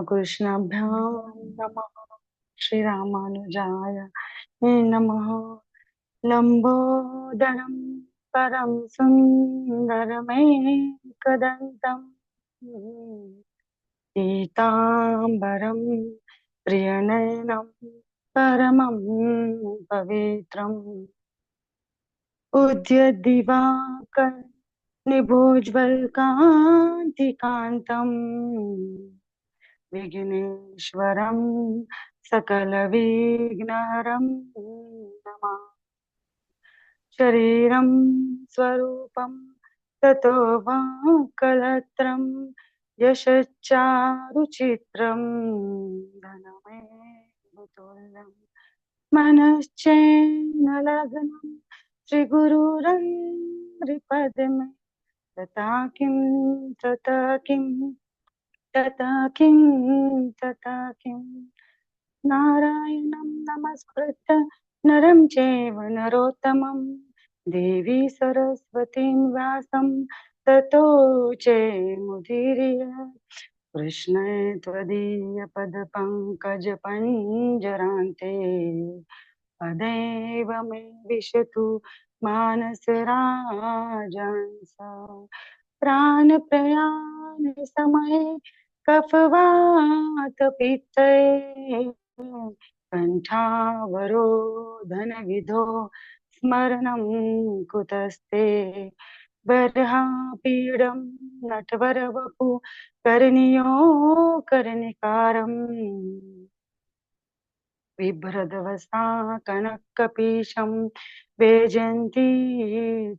कृष्णाभ्यां नमः। श्रीरामानुजाय नमः। लंबोदरं परं सुन्दरमेकदन्तम् पीताम्बरं प्रियनयनं परमं पवित्रम् उद्यद्दिवाकर निभोज्वलकान्तिकान्तम् विघ्नेश्वरं सकलविघ्नहरं नमामि। शरीरं स्वरूपं ततो वाक्कलत्रं यशच्चारुचित्रं धनमेव मनश्चेन्न श्रीगुरुरन्ध्रिपद्मे तथा किं तथा किं तथा किं तथा किं नारायणं नमस्कृत्य नरं चैव नरोत्तमं देवी सरस्वतीं व्यासं ततो जयमुदीरये। कृष्णे त्वदीयपदपङ्कजपञ्जरान्ते तदेव मे विशतु मानसराजंस प्राणप्रयाण समये कफवातपित्तये कण्ठावरोधनविधो स्मरणं कुतस्ते बर्हापीडं नटवरवपु कर्णियो कर्णिकारम् बिभ्रदवसा कनकपीशं वेजन्ती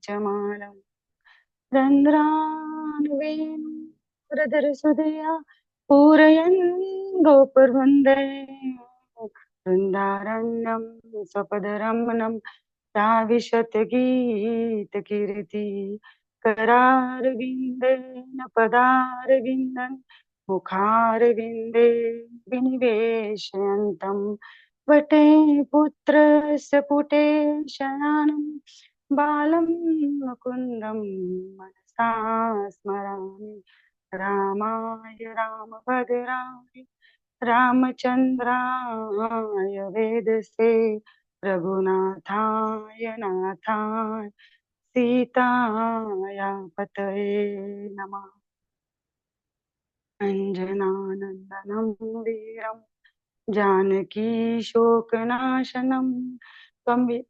च मालम् रन्ध्रान्वेणुरधरसुधया पूरयन् गोपुरवन्दे वृन्दारण्यं स्वपदरमणं प्राविशतगीतकीर्ति करारविन्देन पदारविन्दन् मुखारविन्दे विनिवेशयन्तम् वटे पुत्रस्य पुटे शयानं बालं मुकुन्दं मनसा स्मरामि रामाय रामभद्राय रामचन्द्राय वेदसे रघुनाथाय नाथाय सीताया पतये नमः। अञ्जनानन्दनं वीरं जानकी शोकनाशनं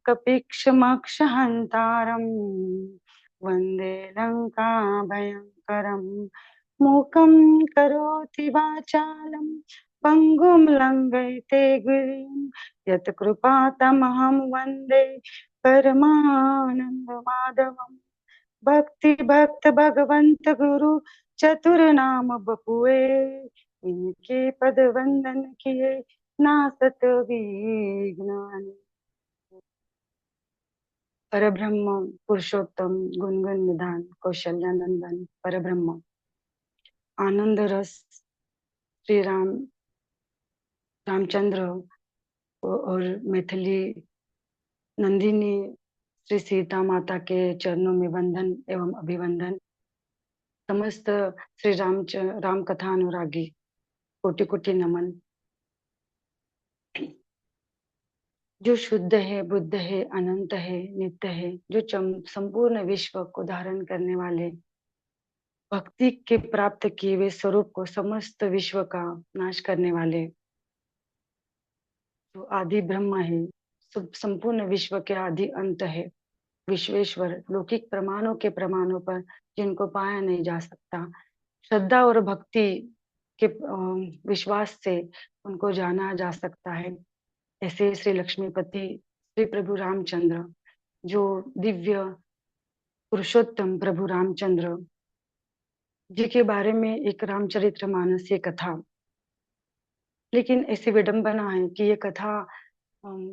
कपीक्षमक्षहन्तारं वन्दे लङ्काभयङ्करं मूकं करोति वाचालं पङ्गुं लङ्घयते गिरिं यत्कृपातमहं वन्दे परमानन्दमाधवम् भक्ति भक्त भगवंत गुरु चतुर नाम बपुए इनके पद वंदन किए नासत विघ्नानि। परब्रह्म पुरुषोत्तम गुणगण निधान कौशल्यानंदन परब्रह्म आनंद रस श्री राम रामचंद्र और मैथिली नंदिनी श्री सीता माता के चरणों में वंदन एवं अभिवंदन। समस्त श्री राम कथा अनुरागी कोटि कोटि नमन। जो शुद्ध है बुद्ध है अनंत है नित्य है, जो संपूर्ण विश्व को धारण करने वाले भक्ति के प्राप्त किए हुए स्वरूप को समस्त विश्व का नाश करने वाले जो आदि ब्रह्म है, संपूर्ण विश्व के आदि अंत है, विश्वेश्वर लौकिक प्रमाणों के प्रमाणों पर जिनको पाया नहीं जा सकता, श्रद्धा और भक्ति के विश्वास से उनको जाना जा सकता है, ऐसे श्री लक्ष्मीपति श्री प्रभु रामचंद्र जो दिव्य पुरुषोत्तम प्रभु रामचंद्र जी के बारे में एक रामचरितमानस ये कथा। लेकिन ऐसी विडंबना है कि ये कथा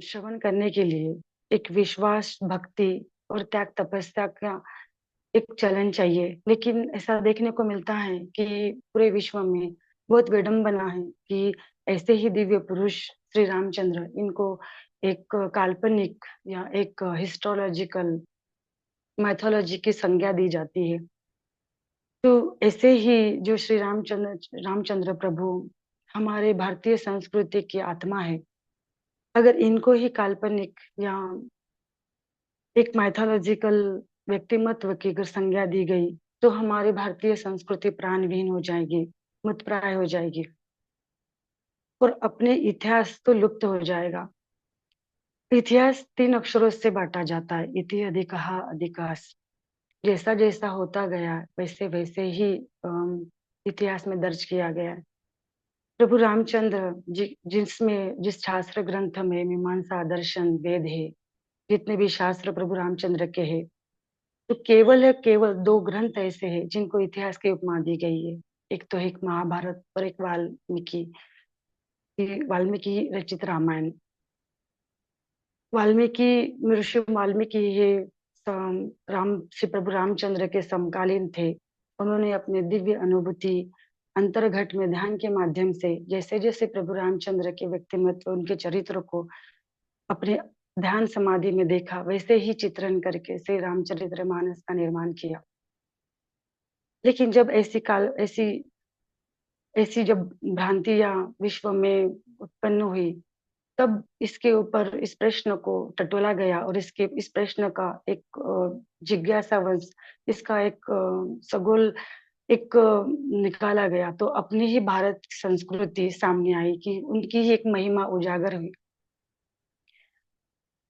श्रवण करने के लिए एक विश्वास भक्ति और त्याग तपस्या का एक चलन चाहिए। लेकिन ऐसा देखने को मिलता है कि पूरे विश्व में बहुत विडंबना है कि ऐसे ही दिव्य पुरुष श्री रामचंद्र इनको एक काल्पनिक या एक हिस्टोलॉजिकल मैथोलॉजी की संज्ञा दी जाती है। तो ऐसे ही जो श्री रामचंद्र प्रभु हमारे भारतीय संस्कृति की आत्मा है। अगर इनको ही काल्पनिक या एक माइथोलॉजिकल व्यक्तिमत्व की अगर संज्ञा दी गई, तो हमारी भारतीय संस्कृति प्राणविहीन हो जाएगी, मृतप्राय हो जाएगी, और अपने इतिहास तो लुप्त हो जाएगा। इतिहास 3 अक्षरों से बांटा जाता है, इति अधिकः अधिकास। जैसा जैसा होता गया वैसे वैसे ही इतिहास में दर्ज किया गया है। प्रभु रामचंद्र जी, जिसमें जिस शास्त्र ग्रंथ में मीमांसा दर्शन वेद है, जितने भी शास्त्र प्रभु रामचंद्र के हैं, तो केवल है केवल 2 ग्रंथ ऐसे हैं जिनको इतिहास की उपमा दी गई है। एक तो एक महाभारत और एक वाल्मीकि रचित रामायण। वाल्मीकि ऋषि वाल्मीकि ये राम श्री प्रभु रामचंद्र के समकालीन थे। उन्होंने अपने दिव्य अनुभूति अंतर्घट में ध्यान के माध्यम से जैसे जैसे प्रभु रामचंद्र के व्यक्तिमत्व, उनके चरित्र को अपने ध्यान समाधि में देखा, वैसे ही चित्रण करके श्री रामचरितमानस का निर्माण किया। लेकिन जब ऐसी ऐसी जब भ्रांतियां विश्व में उत्पन्न हुई, तब इसके ऊपर इस प्रश्न को टटोला गया और इस प्रश्न का एक जिज्ञासावश इसका एक सगोल निकाला गया, तो अपनी ही भारत की संस्कृति सामने आई कि उनकी ही एक महिमा उजागर हुई।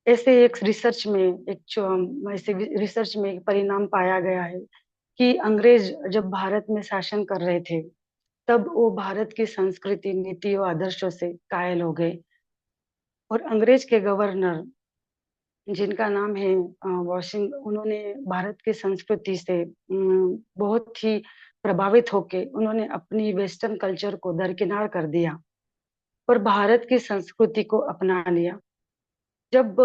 ऐसे रिसर्च में एक परिणाम पाया गया है कि अंग्रेज जब भारत में शासन कर रहे थे, तब वो भारत की संस्कृति, नीति और आदर्शों से कायल हो गए, और अंग्रेज के गवर्नर जिनका नाम है वॉशिंग, उन्होंने भारत की संस्कृति से बहुत ही प्रभावित होके उन्होंने अपनी वेस्टर्न कल्चर को दरकिनार कर दिया और भारत की संस्कृति को अपना लिया। जब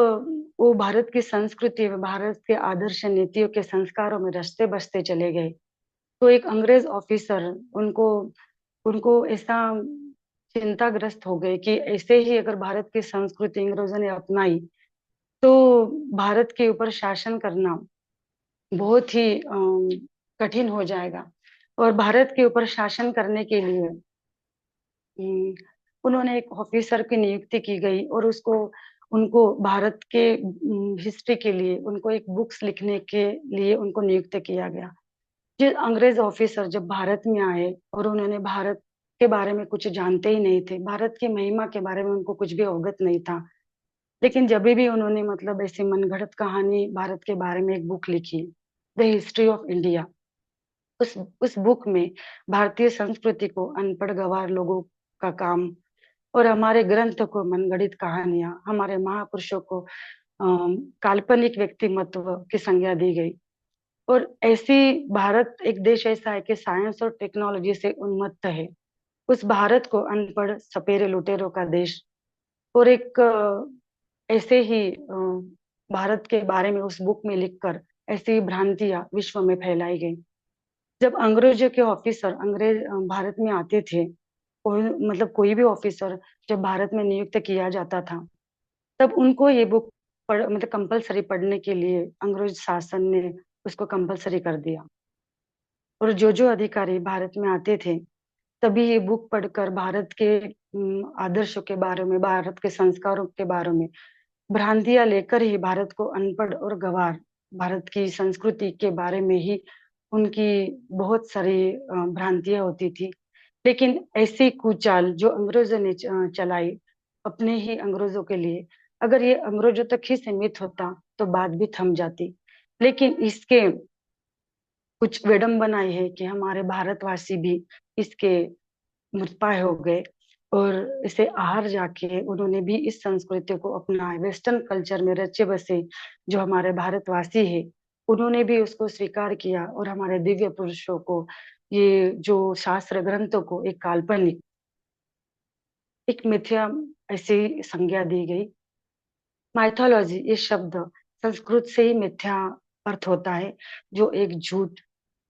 वो भारत की संस्कृति में भारत के आदर्श नीतियों के संस्कारों में रचते बसते चले गए, तो एक अंग्रेज ऑफिसर उनको उनको ऐसा चिंताग्रस्त हो गए कि ऐसे ही अगर भारत की संस्कृति अंग्रेजों ने अपनाई, तो भारत के ऊपर शासन करना बहुत ही कठिन हो जाएगा। और भारत के ऊपर शासन करने के लिए अम, उन्होंने एक ऑफिसर की नियुक्ति की गई, और उसको उनको भारत के हिस्ट्री के लिए उनको एक बुक्स लिखने के लिए उनको नियुक्त किया गया। जो अंग्रेज ऑफिसर जब भारत में आए और उन्होंने भारत के बारे में कुछ जानते ही नहीं थे, भारत की महिमा के बारे में उनको कुछ भी अवगत नहीं था, लेकिन जब भी उन्होंने मतलब ऐसी मनगढ़ंत कहानी भारत के बारे में एक बुक लिखी, द हिस्ट्री ऑफ इंडिया, उस बुक में भारतीय संस्कृति को अनपढ़ गंवार लोगों का काम और हमारे ग्रंथ को मनगढ़ंत कहानियां, हमारे महापुरुषों को काल्पनिक व्यक्तिमत्व की संज्ञा दी गई। और ऐसी भारत एक देश ऐसा है कि साइंस और टेक्नोलॉजी से उन्मत्त है। उस भारत को अनपढ़ सपेरे लुटेरों का देश, और एक ऐसे ही भारत के बारे में उस बुक में लिखकर ऐसी भ्रांतियां विश्व में फैलाई गई। जब अंग्रेजों के ऑफिसर भारत में आते थे, मतलब कोई भी ऑफिसर जब भारत में नियुक्त किया जाता था, तब उनको ये बुक मतलब कंपलसरी पढ़ने के लिए अंग्रेज शासन ने उसको कंपलसरी कर दिया। और जो अधिकारी भारत में आते थे, तभी ये बुक पढ़कर भारत के आदर्शों के बारे में, भारत के संस्कारों के बारे में भ्रांतियां लेकर ही भारत को अनपढ़ और गंवार, भारत की संस्कृति के बारे में ही उनकी बहुत सारी भ्रांतियां होती थी। लेकिन ऐसी कुचाल जो अंग्रेजों ने चलाई अपने ही अंग्रेजों के लिए, अगर ये अंग्रेजों तक ही सीमित होता तो बात भी थम जाती। लेकिन इसके कुछ विडंबनाएं है कि हमारे भारतवासी भी इसके मुस्पाय हो गए, और इसे आहार जाके उन्होंने भी इस संस्कृति को अपनाया। वेस्टर्न कल्चर में रचे बसे जो हमारे भारतवासी है, उन्होंने भी उसको स्वीकार किया, और हमारे दिव्य पुरुषों को ये जो शास्त्र ग्रंथों को एक काल्पनिक, एक मिथ्या ऐसी संज्ञा दी गई। माइथोलॉजी ये शब्द संस्कृत से ही मिथ्या अर्थ होता है, जो एक झूठ,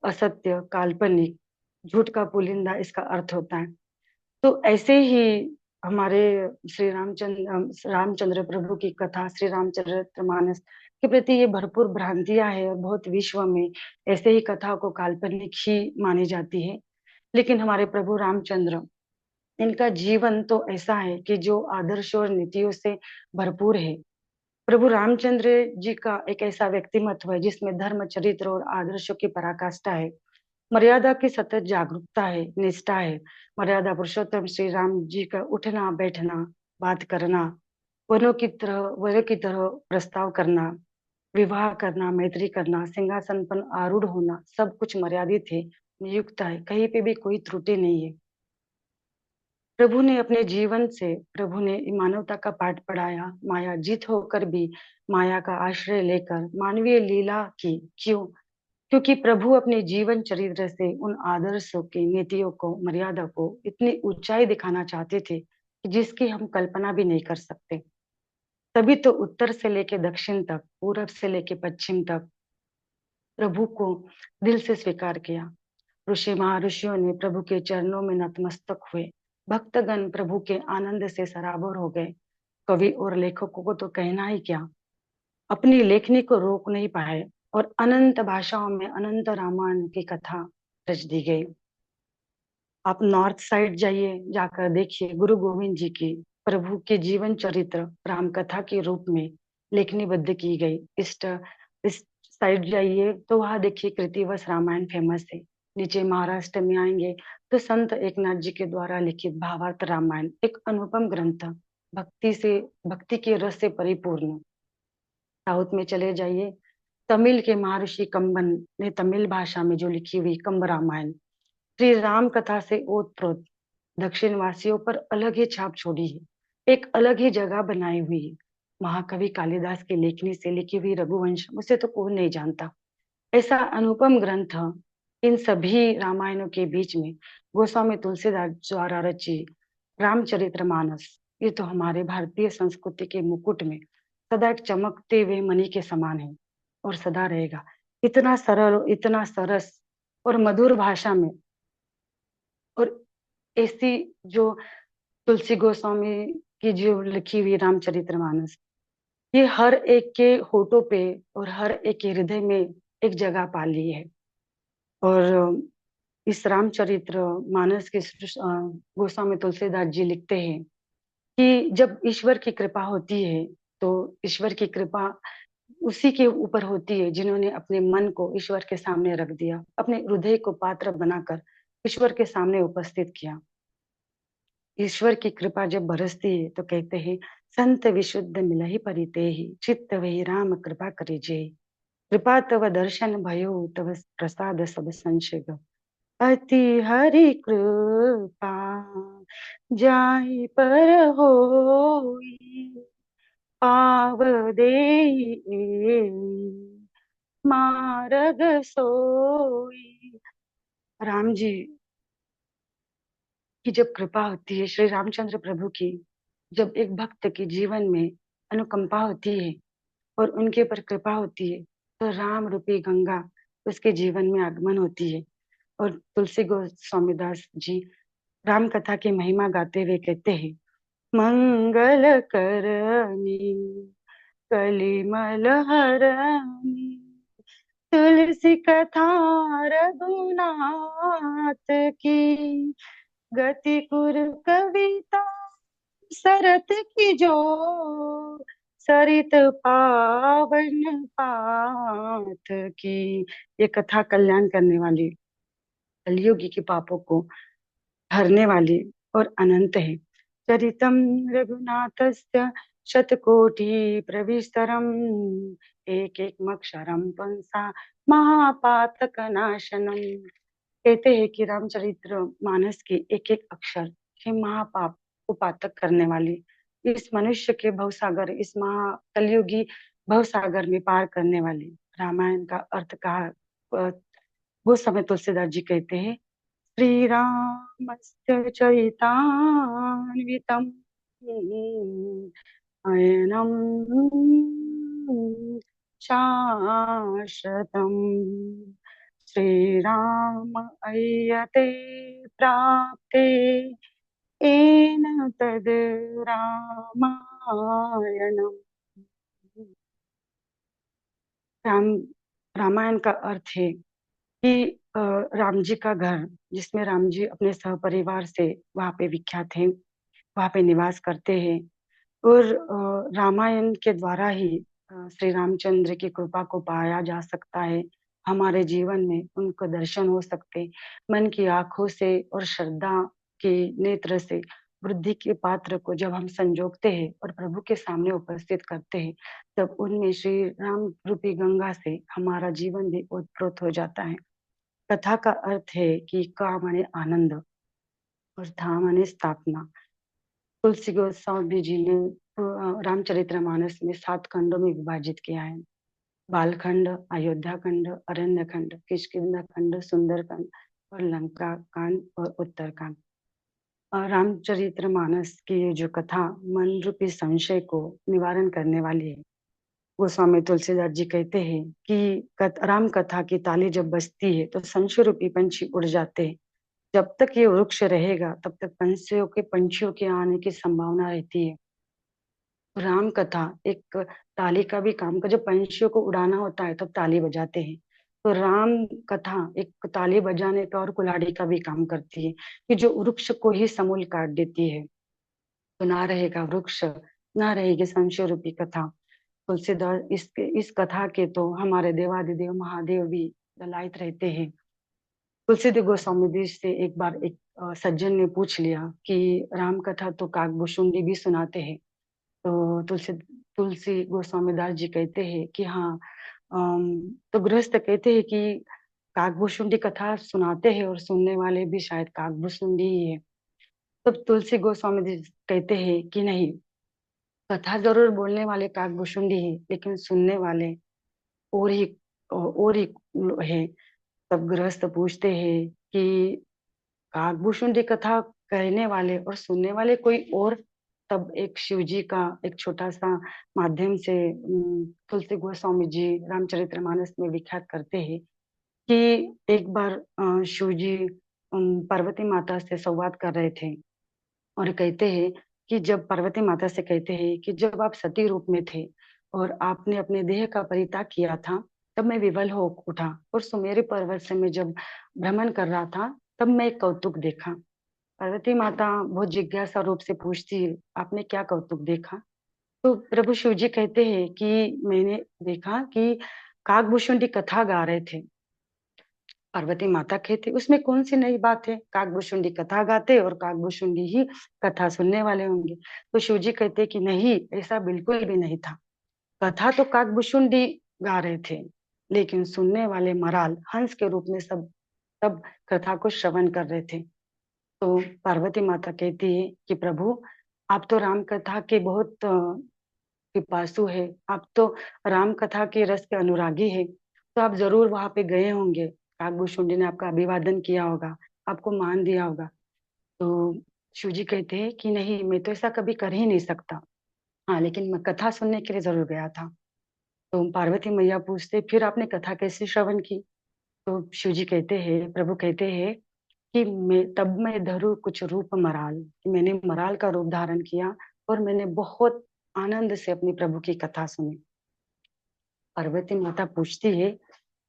असत्य, काल्पनिक, झूठ का पुलिंदा इसका अर्थ होता है। तो ऐसे ही हमारे रामचंद्र प्रभु की कथा, श्री रामचरितमानस के प्रति ये भरपूर भ्रांतियां है, और बहुत विश्व में ऐसे ही कथा को काल्पनिक ही मानी जाती है। लेकिन हमारे प्रभु रामचंद्र इनका जीवन तो ऐसा है कि जो आदर्श और नीतियों से भरपूर है। प्रभु रामचंद्र जी का एक ऐसा व्यक्तिमत्व है जिसमें धर्म, चरित्र और आदर्शों की पराकाष्ठा है। मर्यादा की सतत जागरूकता है, निष्ठा है। मर्यादा पुरुषोत्तम श्री राम जी का उठना बैठना, बात करना, वनों की तरह प्रस्ताव करना, विवाह करना, मैत्री करना, सिंहासन पर आरूढ़ होना, सब कुछ मर्यादित है, नियुक्त है, कहीं पे भी कोई त्रुटि नहीं है। प्रभु ने अपने जीवन से, प्रभु ने मानवता का पाठ पढ़ाया, माया जीत होकर भी माया का आश्रय लेकर मानवीय लीला की। क्यों? क्योंकि प्रभु अपने जीवन चरित्र से उन आदर्शों की, नीतियों को, मर्यादा को इतनी ऊंचाई दिखाना चाहते थे कि जिसकी हम कल्पना भी नहीं कर सकते। तभी तो उत्तर से लेके दक्षिण तक, पूरब से लेके पश्चिम तक प्रभु को दिल से स्वीकार किया। ऋषि महर्षियों ने प्रभु के चरणों में नतमस्तक हुए। भक्तगण प्रभु के आनंद से सराबोर हो गए। कवि और लेखकों को तो कहना ही क्या, अपनी लेखनी को रोक नहीं पाए और अनंत भाषाओं में अनंत रामायण की कथा रच दी गई। आप नॉर्थ साइड जाइए, जाकर देखिए गुरु गोविंद जी की, प्रभु के जीवन चरित्र राम कथा के रूप में लेखनीबद्ध की गई। इस साइड जाइए तो वहां देखिए कृतिवश रामायण फेमस है। नीचे महाराष्ट्र में आएंगे तो संत एकनाथ जी के द्वारा लिखित भावार्थ रामायण एक अनुपम ग्रंथ, भक्ति से, भक्ति के रस से परिपूर्ण। साउथ में चले जाइए, तमिल के महर्षि कंबन ने तमिल भाषा में जो लिखी हुई कंब रामायण श्री राम कथा से ओतप्रोत दक्षिण वासियों पर अलग ही छाप छोड़ी है, एक अलग ही जगह बनाई हुई है। महाकवि कालिदास की लेखनी से लिखी हुई रघुवंश, उसे तो कौन नहीं जानता। ऐसा अनुपम ग्रंथ इन सभी रामायणों के बीच में गोस्वामी तुलसीदास द्वारा रची रामचरितमानस, ये तो हमारे भारतीय संस्कृति के मुकुट में सदा एक चमकते हुए मणि के समान है और सदा रहेगा। इतना सरल, इतना सरस और मधुर भाषा में, और ऐसी जो तुलसी गोस्वामी की जो लिखी हुई रामचरितमानस, ये हर एक के होठों पे और हर एक के हृदय में एक जगह पा ली है। और इस रामचरित्र मानस के गोस्वामी तुलसीदास जी लिखते हैं कि जब ईश्वर की कृपा होती है तो ईश्वर की कृपा उसी के ऊपर होती है जिन्होंने अपने मन को ईश्वर के सामने रख दिया, अपने हृदय को पात्र बनाकर ईश्वर के सामने उपस्थित किया। ईश्वर की कृपा जब बरसती है तो कहते हैं, संत विशुद्ध मिलहि परिते ही चित्त वही राम कृपा करी जे। कृपा तव दर्शन भयो तव प्रसाद सब संशय गो। अति हरि कृपा जाहि पर होई पाव देहि मार्ग सोई। राम जी की जब कृपा होती है, श्री रामचंद्र प्रभु की जब एक भक्त के जीवन में अनुकंपा होती है और उनके ऊपर कृपा होती है, तो राम रूपी गंगा उसके जीवन में आगमन होती है। और तुलसी गोस्वामी दास जी राम कथा की महिमा गाते हुए कहते हैं, मंगल करनी कलिमल हरनी तुलसी कथा रघुनाथ की गति कुर कविता सरत की जो सरित पावन पाथ की। ये कथा कल्याण करने वाली, कलयुगी के पापों को हरने वाली और अनंत है। चरितम रघुनाथस्य शतकोटि प्रविस्तरम एक एक मक्षरम पंसा महापातक नाशनम। कहते हैं कि रामचरित्र मानस के एक एक अक्षर हे महापाप को पातक करने वाली, इस मनुष्य के भवसागर, इस महा कलयुगी भवसागर में पार करने वाली। रामायण का अर्थ कहा वो समय तुलसीदास जी कहते हैं, श्री रामस्य चरितान्वितम् अयनम् शाश्वतम् श्रीराम अय्यते प्राप्ते येन तद् रामायणम्। राम, रामायण का अर्थ है कि राम जी का घर, जिसमें राम जी अपने सहपरिवार से वहां पे विख्यात हैं, वहां पे निवास करते हैं। और रामायण के द्वारा ही श्री रामचंद्र की कृपा को पाया जा सकता है। हमारे जीवन में उनको दर्शन हो सकते, मन की आंखों से और श्रद्धा के नेत्र से बुद्धि के पात्र को जब हम संजोगते हैं और प्रभु के सामने उपस्थित करते हैं, तब उनमें श्री राम रूपी गंगा से हमारा जीवन भी ओतप्रोत हो जाता है। कथा का अर्थ है कि का माने आनंद और था माने स्थापना। तुलसी गोस्वामी जी ने रामचरितमानस में 7 खंडों में विभाजित किया है। बालखंड, अयोध्या खंड, अरण्य खंड, किष्किंधा खंड, सुंदर खंड और लंका कांड और उत्तरकांड। रामचरितमानस की ये जो कथा मन रूपी संशय को निवारण करने वाली है। गोस्वामी तुलसीदास जी कहते हैं कि राम कथा की ताली जब बजती है तो संशय रूपी पंछी उड़ जाते हैं। जब तक ये वृक्ष रहेगा तब तक पंछियों के आने की संभावना रहती है। राम कथा एक ताली का भी काम कर, जब पंछियों को उड़ाना होता है तब ताली बजाते हैं। तो राम कथा एक ताली बजाने का और कुल्हाड़ी का भी काम करती है, कि जो वृक्ष को ही समूल काट देती है। तो ना रहेगा वृक्ष, ना रहेगी संशय रूपी कथा। तुलसीदास इस कथा के तो हमारे देवादिदेव महादेव भी दलायित रहते हैं। तुलसीदेव गोस्वामी जी से एक बार एक सज्जन ने पूछ लिया कि राम कथा तो काकभूषुंडी भी सुनाते हैं। तो तुलसी गोस्वामी दास जी कहते हैं कि हाँ, तो गृहस्थ कहते हैं कि काकभूषुंडी कथा सुनाते हैं और सुनने वाले भी शायद काकभूषुंडी ही है। तब तुलसी गोस्वामी जी कहते हैं कि नहीं, कथा जरूर बोलने वाले काकभूषुंडी ही, लेकिन सुनने वाले और ही है। तब गृहस्थ पूछते हैं कि काकभूषण की कथा कहने वाले और सुनने वाले कोई और। तब एक शिव जी का एक छोटा सा माध्यम से तुलसी गोस्वामी जी रामचरितमानस में विख्यात करते हैं कि एक बार शिव जी पार्वती माता से संवाद कर रहे थे और कहते हैं कि जब पार्वती माता से कहते हैं कि जब आप सती रूप में थे और आपने अपने देह का परित्याग किया था, तब मैं विवल हो उठा और सुमेरु पर्वत से मैं जब भ्रमण कर रहा था, तब मैं एक कौतुक देखा। पार्वती माता बहुत जिज्ञासा रूप से पूछती है, आपने क्या कौतुक देखा? तो प्रभु शिव जी कहते हैं कि मैंने देखा कि काकभूषुंडी कथा गा रहे थे। पार्वती माता कहती उसमें कौन सी नई बात है, काकभूषुंडी कथा गाते और काकभूषुंडी ही कथा सुनने वाले होंगे। तो शिव जी कहते कि नहीं, ऐसा बिल्कुल भी नहीं था। कथा तो काकभूषुंडी गा रहे थे, लेकिन सुनने वाले मराल हंस के रूप में सब सब कथा को श्रवण कर रहे थे। तो पार्वती माता कहती है कि प्रभु, आप तो राम कथा के बहुत पिपासु है, आप तो राम कथा के रस के अनुरागी है, तो आप जरूर वहां पे गए होंगे। काकभूषुंडी ने आपका अभिवादन किया होगा, आपको मान दिया होगा। तो शिव जी कहते हैं कि नहीं, मैं तो ऐसा कभी कर ही नहीं सकता। हाँ, लेकिन मैं कथा सुनने के लिए जरूर गया था। तो पार्वती मैया पूछते फिर आपने कथा कैसे श्रवण की? तो शिव जी कहते हैं, प्रभु कहते हैं कि मैं धरू कुछ रूप मराल, कि मैंने मराल का रूप धारण किया और मैंने बहुत आनंद से अपनी प्रभु की कथा सुनी। पार्वती माता पूछती है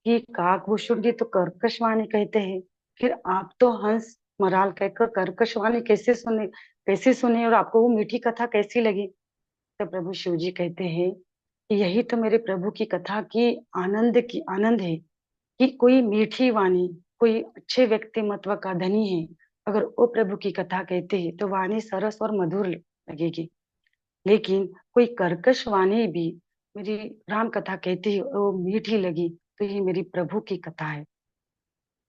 कि काकभूषुंड जी तो कर्कश वाणी कहते हैं, फिर आप तो हंस मराल कहकर कर्कश वाणी कैसे सुने और आपको वो मीठी कथा कैसी लगी? तो प्रभु शिव जी कहते हैं कि यही तो मेरे प्रभु की कथा की आनंद है, कि कोई मीठी वाणी, कोई अच्छे व्यक्तिमत्व का धनी है, अगर वो प्रभु की कथा कहते हैं तो वाणी सरस और मधुर लगेगी। लेकिन कोई कर्कश वाणी भी मेरी राम कथा कहती है वो मीठी लगी, तो ये मेरी प्रभु की कथा है।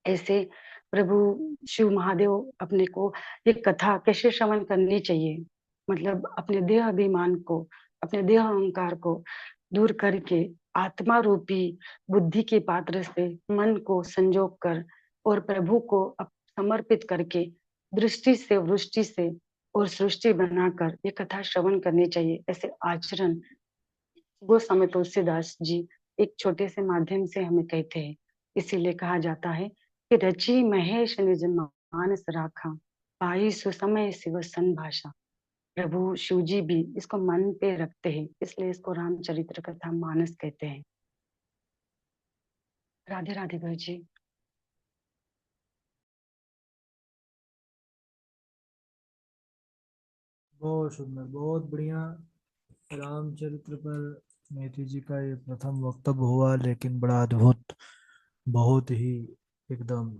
ऐसे प्रभु शिव महादेव अपने को ये कथा कैसे श्रवण करनी चाहिए, मतलब अपने देह अभिमान को, अपने देह अहंकार को दूर करके आत्मा रूपी बुद्धि के पात्र से मन को संजोग कर और प्रभु को समर्पित करके दृष्टि से वृष्टि से और सृष्टि बनाकर ये कथा श्रवण करनी चाहिए। ऐसे आचरण गोस्वामी तुलसीदास जी एक छोटे से माध्यम से हमें कहते हैं। इसीलिए कहा जाता है कि रची महेश निज मानस राखा, पाई सुसमय शिव सन भाषा। प्रभु शिव जी भी इसको मन पे रखते हैं, इसलिए इसको रामचरित्र कथा मानस कहते हैं। राधे राधे गुरु जी। बहुत सुंदर, बहुत बढ़िया। रामचरित्र पर नेति जी का ये प्रथम वक्तव्य हुआ, लेकिन बड़ा अद्भुत, बहुत ही एकदम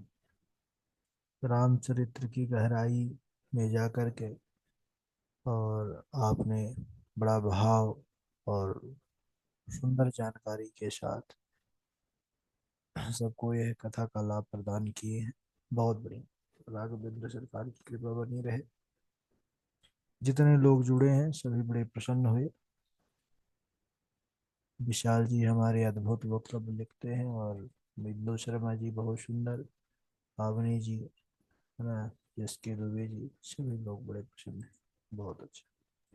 रामचरित्र की गहराई में जा कर के, और आपने बड़ा भाव और सुंदर जानकारी के साथ सबको यह कथा का लाभ प्रदान किए हैं। बहुत बढ़िया। राघवेंद्र सरकार की कृपा बनी रहे। जितने लोग जुड़े हैं सभी बड़े प्रसन्न हुए। विशाल जी हमारे अद्भुत वक्तव्य लिखते हैं, और बिंदु शर्मा जी बहुत सुंदर, पावनी जी, है ना, एस के दुबे जी, सभी लोग बड़े प्रसन्न हैं। बहुत अच्छा।